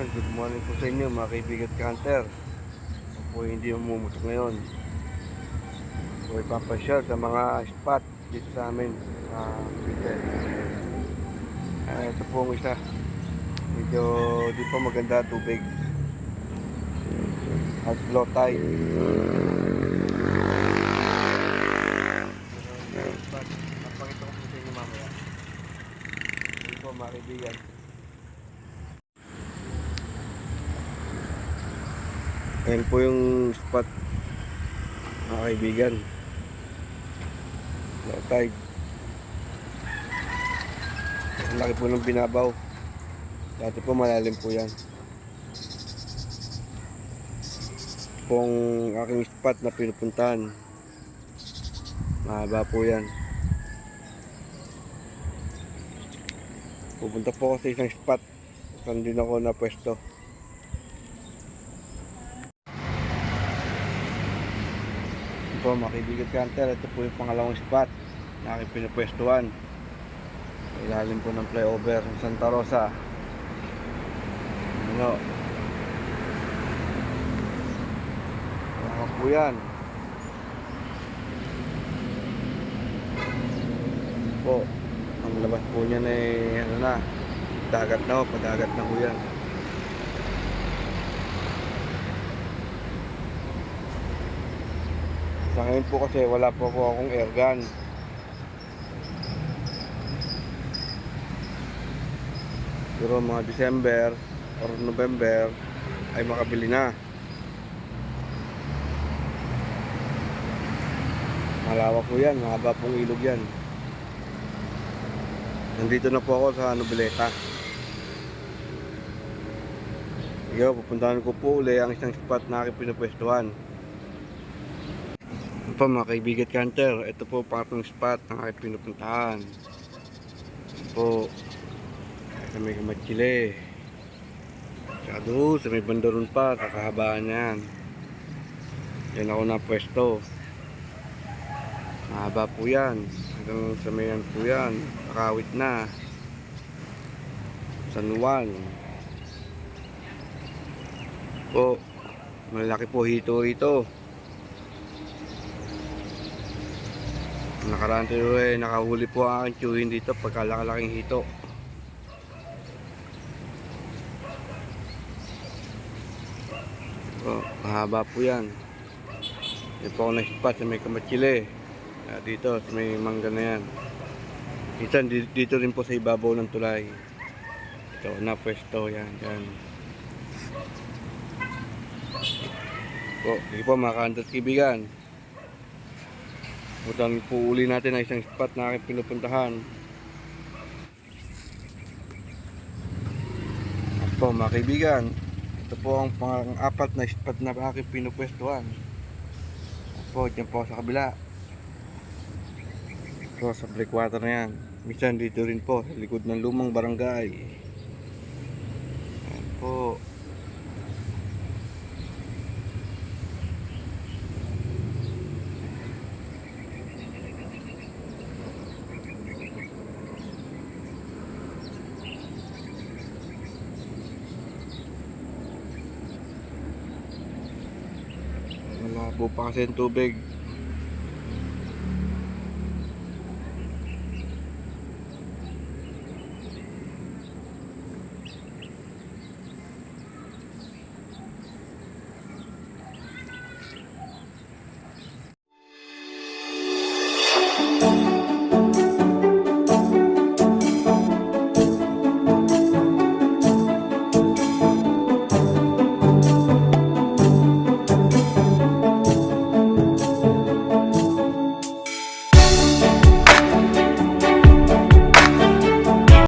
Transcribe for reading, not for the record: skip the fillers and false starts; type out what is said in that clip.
Good morning po sa inyo mga kaibigan at ka-hunter. Ako po hindi umumutok ngayon. So ipapasyal sa mga spot dito sa amin sa Cavite. Ito po ang isa. Medyo di pa maganda tubig at low tide. Spot. Napakita ko po sa inyo mamaya. Ito po mga kaibigan. Ayan po yung spot mga kaibigan. Low tide. Ang laki po ng binabaw. Dati po malalim po yan. Ito pong aking spot na pinupuntahan. Mahaba po yan. Pupunta po ako sa isang spot saan din ako na pwesto. Ito po mga kaibigan ka-hunter, ito po yung pangalawang spot na aking pinapwestuhan. Ilalim po ng flyover ng Santa Rosa. Ano po yan po. Ang labas po niyan ay ano na, dagat na po, padagat na po yan. Sa ngayon po kasi wala po akong airgun. Pero mga December or November ay makabili na. Malawak po yan, mahaba pong ilog yan. Nandito na po ako sa Noveleta. Yo, pupuntahan ko po uli ang isang spot na aking pinapwestuhan. Ito po mga kaibigan ka-hunter, ito po pangatong spot na aking pinupuntahan. Ito po sa may Kamachile. Tsaka doon sa may bandaron pa, kakahabaan yan. Yan ako na pwesto. Mahaba po yan. Hanggang sa may yan po yan. Kakawit na. San Juan. Po, malaki po hito rito. Nakaraan tayo nakahuli po ang aking tiyuhin dito pagkalaki-laking hito. Oh, mahaba po yan. Yan po ako na-spot sa may Kamachile. Dito sa may mangga na yan. Dito rin po sa ibabaw ng tulay. Ito na pwesto yan. Yan. Po, sige po mga ka-hunter kaibigan. Putan po uli natin ang isang spot na aking pinupuntahan. Ito po mga kaibigan. Ito po ang pang-apat na spot na aking pinupwestuhan. Po, dyan po sa kabila. Ito sa breakwater na yan. Minsan dito rin po sa likod ng lumang barangay. Ayan po. Malabo pa kasi yung tubig.